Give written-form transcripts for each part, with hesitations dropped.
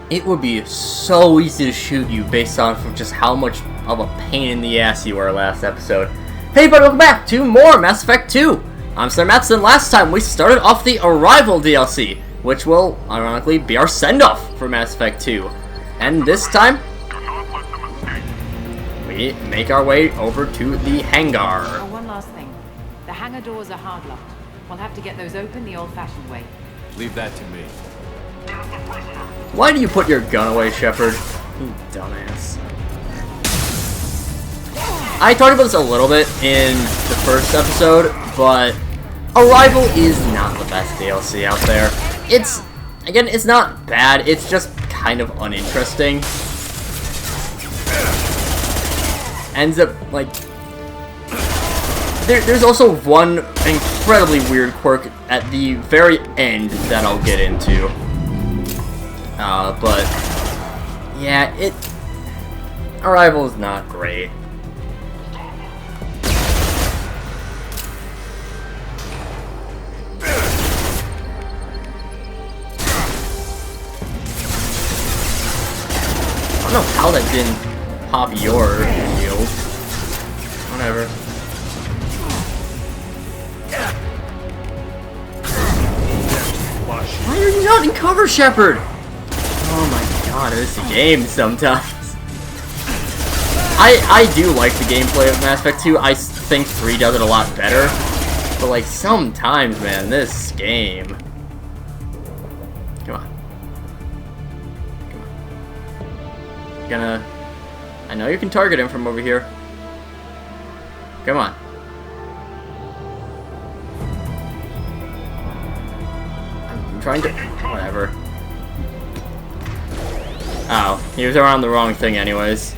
it would be so easy to shoot you based off of just how much of a pain in the ass you were last episode. Hey everybody, welcome back to more Mass Effect 2! I'm SlayerMathis, and last time we started off the Arrival DLC, which will, ironically, be our send-off for Mass Effect 2. And this time, we make our way over to the hangar. Oh, one last thing. The hangar doors are hard-locked. We'll have to get those open the old-fashioned way. Leave that to me. Why do you put your gun away, Shepard? You dumbass. I talked about this a little bit in the first episode, but Arrival is not the best DLC out there. It's not bad, it's just kind of uninteresting. Ends up, like... There's also one incredibly weird quirk at the very end that I'll get into. But... yeah, Arrival is not great. I don't know how that didn't pop your shield. Whatever. Why are you not in cover, Shepard? Oh my god, this game sometimes. I do like the gameplay of Mass Effect 2. I think 3 does it a lot better. But like sometimes, man, this game. Come on. I know you can target him from over here. Come on. I'm trying to... whatever. Oh, he was around the wrong thing anyways.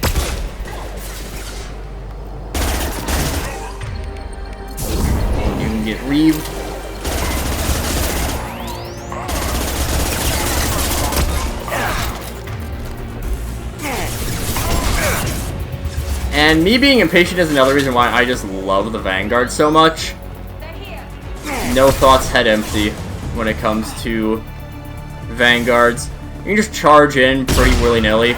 You can get reaved. And me being impatient is another reason why I just love the Vanguard so much. No thoughts, head empty when it comes to Vanguards. You can just charge in pretty willy-nilly. I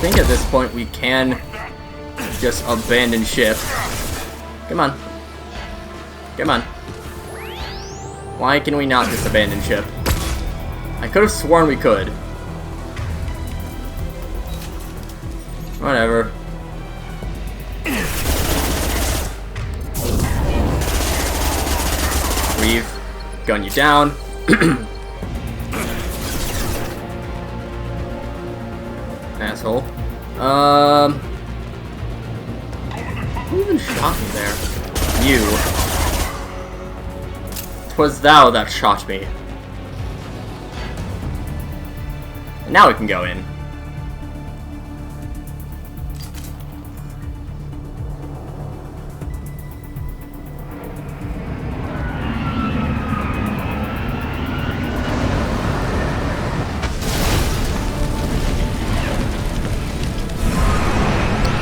think at this point we can just abandon ship. Come on. Come on. Why can we not just abandon ship? I could have sworn we could. Whatever. Reeve. Gun you down. Asshole. Who even shot me there? You. 'Twas thou that shot me. And now we can go in.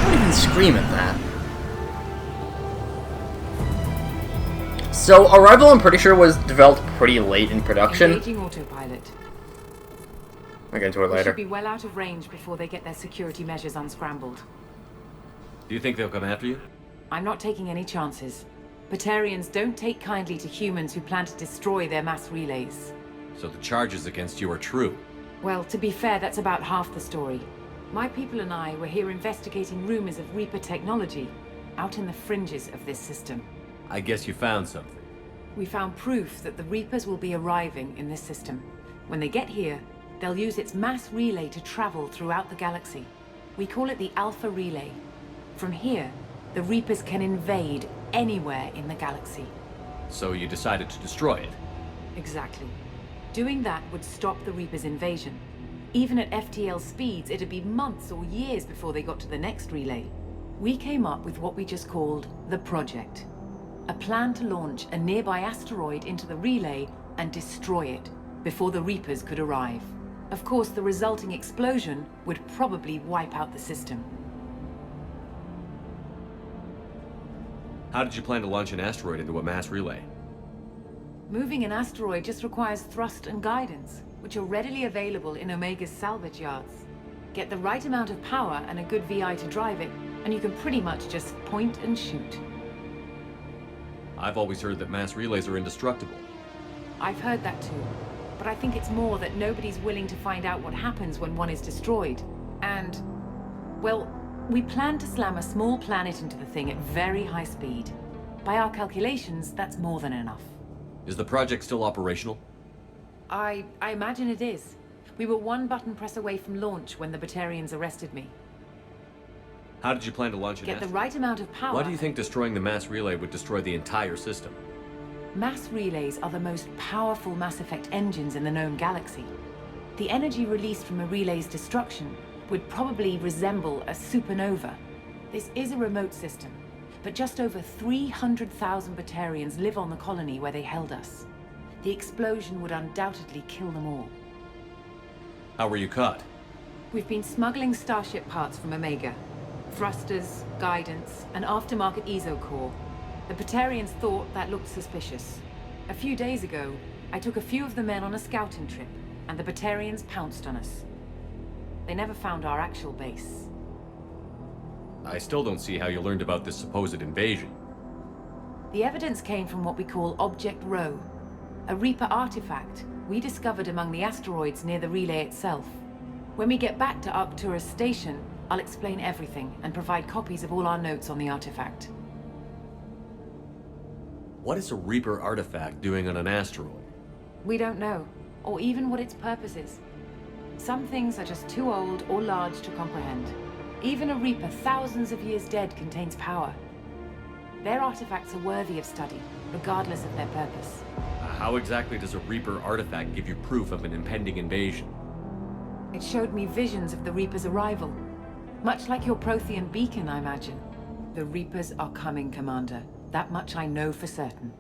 Don't even scream at that. So, Arrival, I'm pretty sure, was developed pretty late in production. Engaging autopilot. I'll get into it later. We should be well out of range before they get their security measures unscrambled. Do you think they'll come after you? I'm not taking any chances. Batarians don't take kindly to humans who plan to destroy their mass relays. So the charges against you are true? Well, to be fair, that's about half the story. My people and I were here investigating rumors of Reaper technology out in the fringes of this system. I guess you found something. We found proof that the Reapers will be arriving in this system. When they get here, they'll use its mass relay to travel throughout the galaxy. We call it the Alpha Relay. From here, the Reapers can invade anywhere in the galaxy. So you decided to destroy it? Exactly. Doing that would stop the Reapers' invasion. Even at FTL speeds, it'd be months or years before they got to the next relay. We came up with what we just called the Project. A plan to launch a nearby asteroid into the relay and destroy it before the Reapers could arrive. Of course, the resulting explosion would probably wipe out the system. How did you plan to launch an asteroid into a mass relay? Moving an asteroid just requires thrust and guidance, which are readily available in Omega's salvage yards. Get the right amount of power and a good VI to drive it, and you can pretty much just point and shoot. I've always heard that mass relays are indestructible. I've heard that too, but I think it's more that nobody's willing to find out what happens when one is destroyed. And, well, we plan to slam a small planet into the thing at very high speed. By our calculations, that's more than enough. Is the project still operational? I imagine it is. We were one button press away from launch when the Batarians arrested me. How did you plan to launch an Get the asteroid? right amount of power. Why do you think destroying the mass relay would destroy the entire system? Mass relays are the most powerful Mass Effect engines in the known galaxy. The energy released from a relay's destruction would probably resemble a supernova. This is a remote system, but just over 300,000 Batarians live on the colony where they held us. The explosion would undoubtedly kill them all. How were you caught? We've been smuggling Starship parts from Omega. Thrusters, guidance, and aftermarket ESO core. The Batarians thought that looked suspicious. A few days ago, I took a few of the men on a scouting trip, and the Batarians pounced on us. They never found our actual base. I still don't see how you learned about this supposed invasion. The evidence came from what we call Object Rho, a Reaper artifact we discovered among the asteroids near the relay itself. When we get back to Arcturus Station, I'll explain everything and provide copies of all our notes on the artifact. What is a Reaper artifact doing on an asteroid? We don't know, or even what its purpose is. Some things are just too old or large to comprehend. Even a Reaper thousands of years dead contains power. Their artifacts are worthy of study, regardless of their purpose. How exactly does a Reaper artifact give you proof of an impending invasion? It showed me visions of the Reaper's arrival. Much like your Prothean beacon, I imagine. The Reapers are coming, Commander. That much I know for certain.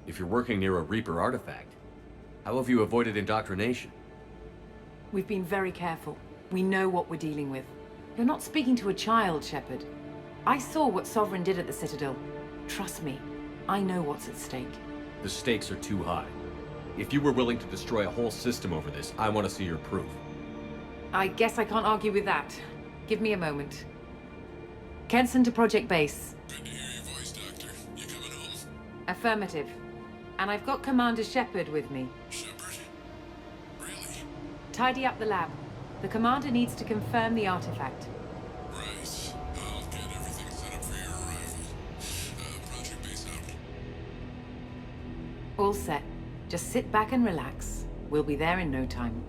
If you're working near a Reaper artifact, how have you avoided indoctrination? We've been very careful. We know what we're dealing with. You're not speaking to a child, Shepard. I saw what Sovereign did at the Citadel. Trust me, I know what's at stake. The stakes are too high. If you were willing to destroy a whole system over this, I want to see your proof. I guess I can't argue with that. Give me a moment. Kenson to Project Base. Good to hear your voice, Doctor. You coming home? Affirmative. And I've got Commander Shepard with me. Shepard? Really? Tidy up the lab. The Commander needs to confirm the artifact. Right. I'll get everything set up for your arrival. Project Base out. All set. Just sit back and relax. We'll be there in no time.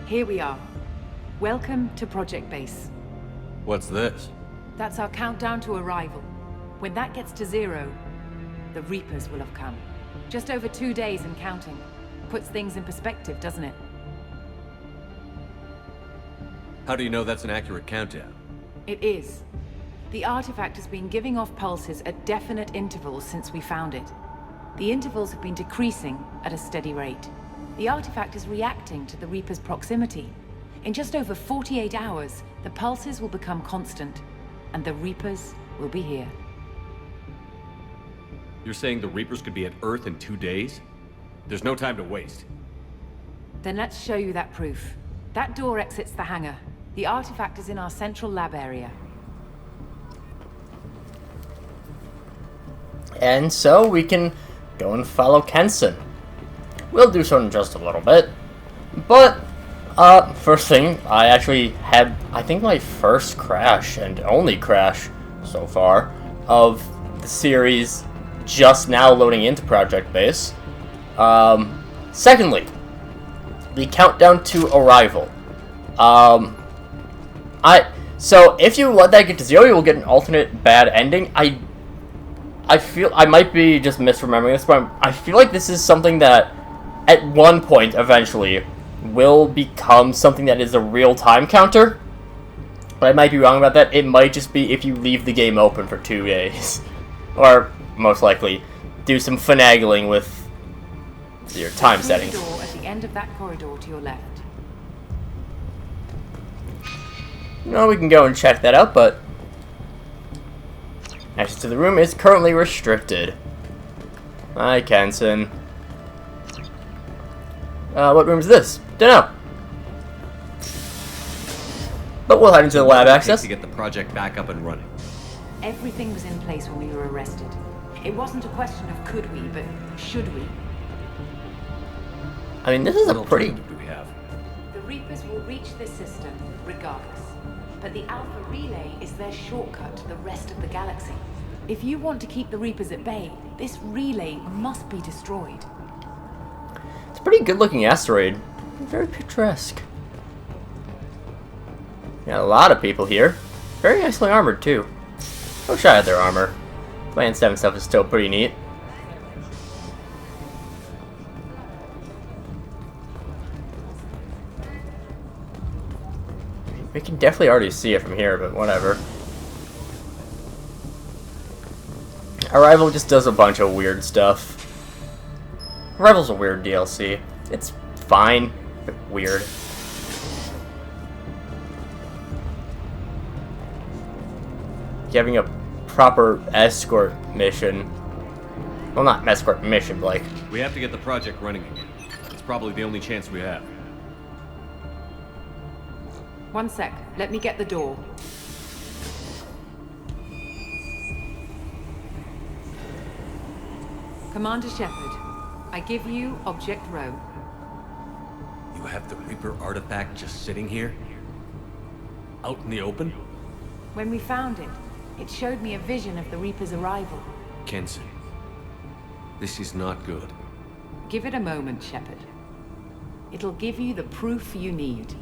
Here we are. Welcome to Project Base. What's this? That's our countdown to arrival. When that gets to 0, the Reapers will have come. Just over 2 days and counting. Puts things in perspective, doesn't it? How do you know that's an accurate countdown? It is. The artifact has been giving off pulses at definite intervals since we found it. The intervals have been decreasing at a steady rate. The artifact is reacting to the Reaper's proximity. In just over 48 hours, the pulses will become constant, and the Reapers will be here. You're saying the Reapers could be at Earth in 2 days? There's no time to waste. Then let's show you that proof. That door exits the hangar. The artifact is in our central lab area. And so we can go and follow Kenson. We'll do so in just a little bit. But, first thing, I actually had, I think, my first crash, and only crash so far, of the series just now loading into Project Base. Secondly, the countdown to arrival. So if you let that get to 0, you will get an alternate bad ending. I feel I might be just misremembering this, but I feel like this is something that at one point eventually will become something that is a real time counter. But I might be wrong about that. It might just be if you leave the game open for 2 days. Or, most likely, do some finagling with your time settings. Door at the end of that corridor to your left. No, we can go and check that out, but access to the room is currently restricted. Hi, Kenson. What room is this? Dunno. But we'll head into the lab access. To get the project back up and running. Everything was in place when we were arrested. It wasn't a question of could we, but should we? I mean, this is What a pretty... alternative do we have? The Reapers will reach this system regardless. But the Alpha Relay is their shortcut to the rest of the galaxy. If you want to keep the Reapers at bay, this relay must be destroyed. It's a pretty good-looking asteroid. Very picturesque. Got a lot of people here. Very nicely armored, too. I wish I had their armor. Plan 7 stuff is still pretty neat. We can definitely already see it from here, but whatever. Arrival just does a bunch of weird stuff. Arrival's a weird DLC. It's fine, but weird. Having a proper escort mission. Well, not escort mission, but like... We have to get the project running again. It's probably the only chance we have. One sec. Let me get the door. Commander Shepard, I give you Object Row. You have the Reaper artifact just sitting here? Out in the open? When we found it, it showed me a vision of the Reaper's arrival. Kenson, this is not good. Give it a moment, Shepard. It'll give you the proof you need.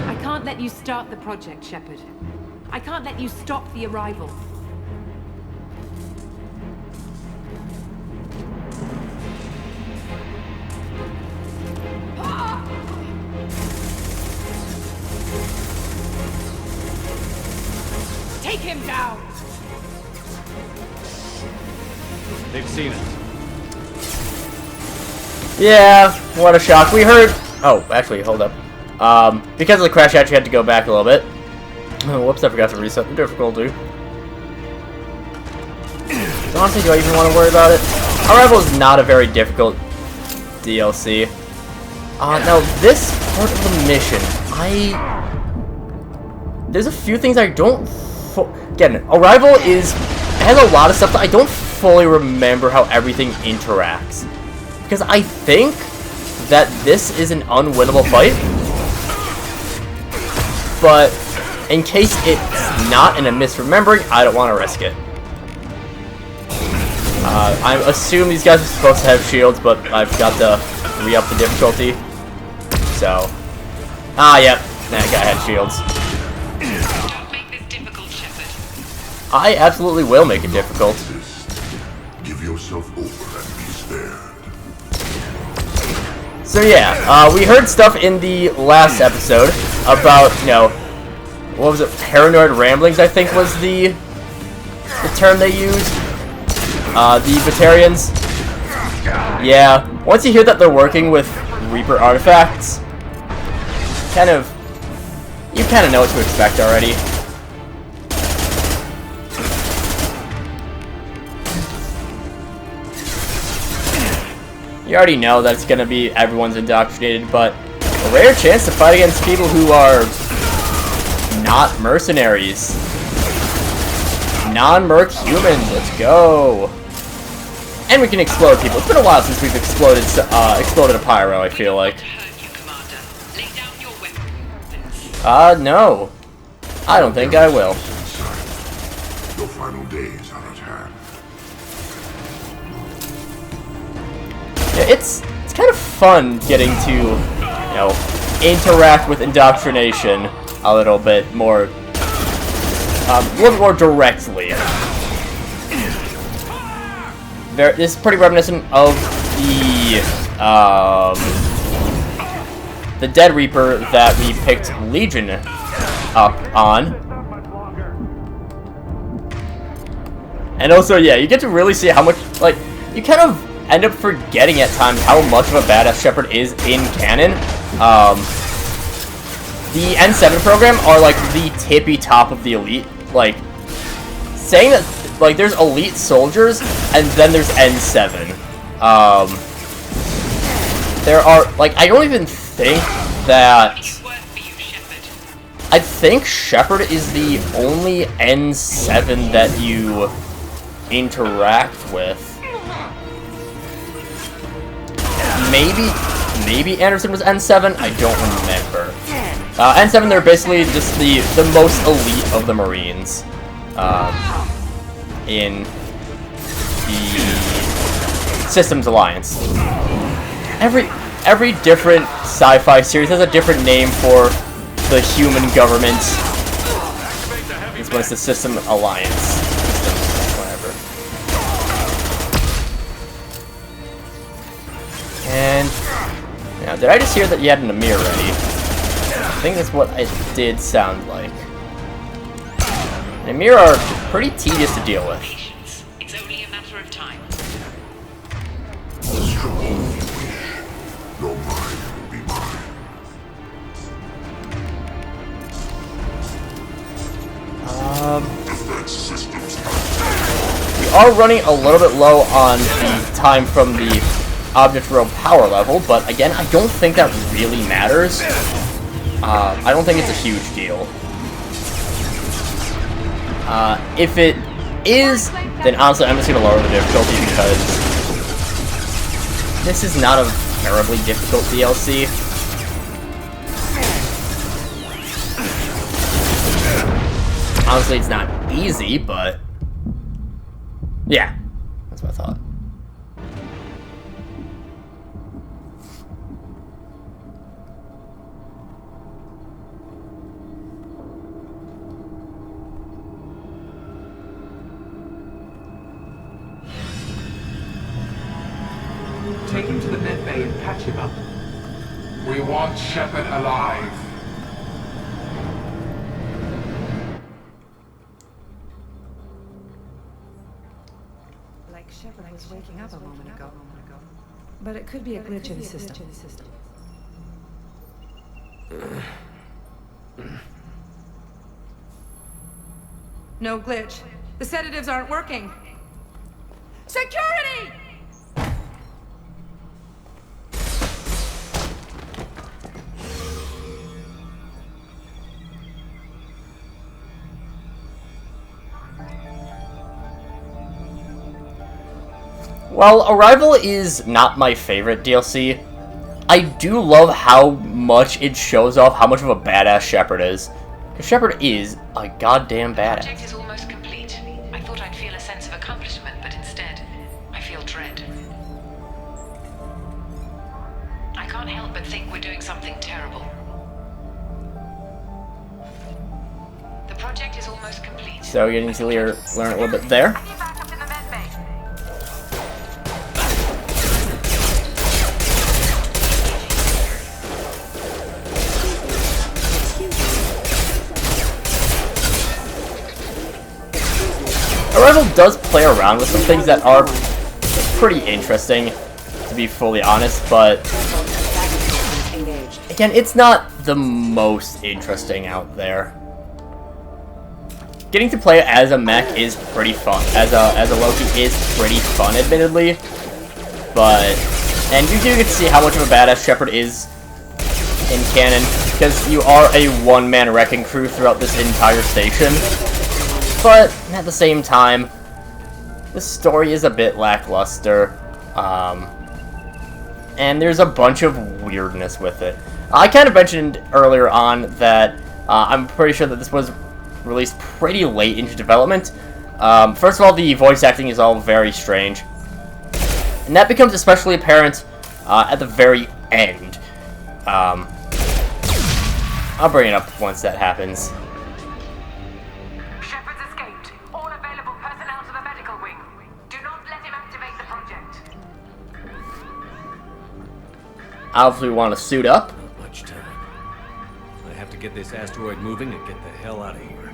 I can't let you start the project, Shepard. I can't let you stop the arrival. Take him down! They've seen us. Yeah, what a shock. We heard... Oh, actually, hold up. Because of the crash, I actually had to go back a little bit. Oh, whoops, I forgot to reset the difficulty. So honestly, do I even want to worry about it? Arrival is not a very difficult DLC. Now, this part of the mission, there's a few things I don't... Again, Arrival has a lot of stuff that I don't fully remember how everything interacts. Because I think that this is an unwinnable fight. But in case it's not and I'm misremembering, I don't want to risk it. I assume these guys are supposed to have shields, but I've got to re-up the difficulty. So, yep, that guy had shields. Don't make this difficult, Shepard. I absolutely will make it difficult. Give yourself over and be spared. So yeah, we heard stuff in the last episode about, you know, what was it, paranoid ramblings, I think was the term they used. The Batarians. Yeah, once you hear that they're working with Reaper artifacts, you kind of know what to expect already. You already know that it's gonna be everyone's indoctrinated, but a rare chance to fight against people who are not mercenaries. Non-merc humans, let's go. And we can explode people. It's been a while since we've exploded a pyro, I feel like. Hurt you, Commander. Lay down your weapon. No. I don't think I will. Your final days are at hand. Yeah, it's kind of fun getting to, you know, interact with indoctrination a little bit more directly. This is pretty reminiscent of the Dead Reaper that we picked Legion up on. And also, yeah, you get to really see how much, like, you kind of end up forgetting at times how much of a badass Shepard is in canon. The N7 program are, like, the tippy top of the elite. Like, saying that, like, there's elite soldiers, and then there's N7. There are, like, I don't even think that... I think Shepard is the only N7 that you interact with. Maybe Anderson was N7? I don't remember. N7, they're basically just the most elite of the Marines. In the Systems Alliance. Every different sci-fi series has a different name for the human government. This one's the System Alliance. Whatever. And now, did I just hear that you had an Amir ready? I think that's what it did sound like. Amir are pretty tedious to deal with. It's only a matter of time. Your mind will be mine. Defense systems We are running a little bit low on the time from the object row power level, but again, I don't think that really matters. I don't think it's a huge deal. If it is, then honestly, I'm just going to lower the difficulty because this is not a terribly difficult DLC. Honestly, it's not easy, but yeah, that's what I thought. Take him to the med bay and patch him up. We want Shepard alive. Like Shepard was waking up a moment ago. But it could be a glitch in the system. No glitch. The sedatives aren't working. Security! While Arrival is not my favorite DLC, I do love how much it shows off how much of a badass Shepard is. Because Shepard is a goddamn The badass. project is almost complete. I thought I'd feel a sense of accomplishment, but instead, I feel dread. I can't help but think we're doing something terrible. The project is almost complete. So you need to learn a little bit there. Arrival does play around with some things that are pretty interesting, to be fully honest, but again, it's not the most interesting out there. Getting to play as a mech is pretty fun. As a Loki is pretty fun, admittedly, and you do get to see how much of a badass Shepard is in canon, because you are a one-man wrecking crew throughout this entire station. But at the same time, the story is a bit lackluster, and there's a bunch of weirdness with it. I kind of mentioned earlier on that I'm pretty sure that this was released pretty late into development. First of all, the voice acting is all very strange. And that becomes especially apparent at the very end. I'll bring it up once that happens. Shepard's escaped. All available personnel to the medical wing. Do not let him activate the project. Obviously, we want to suit up. Not much time. I have to get this asteroid moving and get the hell out of here.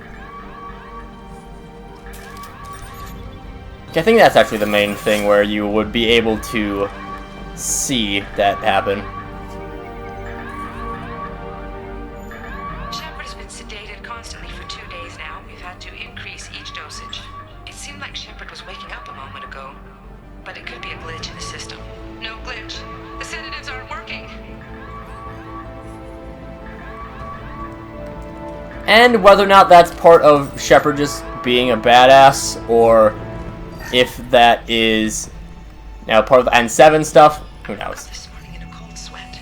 I think that's actually the main thing where you would be able to see that happen. Shepard has been sedated constantly for 2 days now. We've had to increase each dosage. It seemed like Shepard was waking up a moment ago, but it could be a glitch in the system. No glitch. The sedatives aren't working. And whether or not that's part of Shepard just being a badass, or if that is now part of the N7 stuff, who knows? This morning in a cold sweat.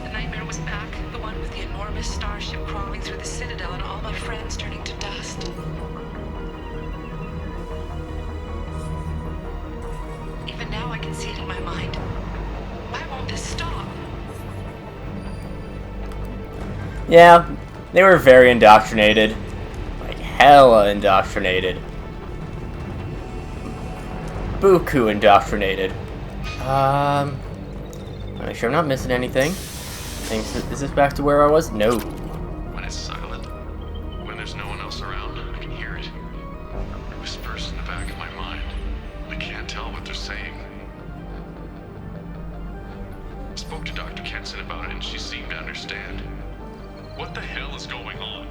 The nightmare was back, the one with the enormous starship crawling through the Citadel and all my friends turning to dust. Even now I can see it in my mind. Why won't this stop? Yeah, they were very indoctrinated. Like, hella indoctrinated. Buku indoctrinated. Make sure I'm not missing anything. Is this back to where I was? No. When it's silent, when there's no one else around, I can hear it. It whispers in the back of my mind. I can't tell what they're saying. I spoke to Dr. Kenson about it and she seemed to understand. What the hell is going on?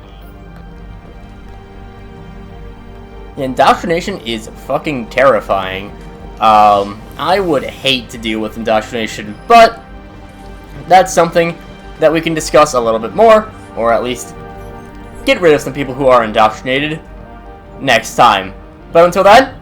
The indoctrination is fucking terrifying. I would hate to deal with indoctrination, but that's something that we can discuss a little bit more, or at least get rid of some people who are indoctrinated next time. But until then,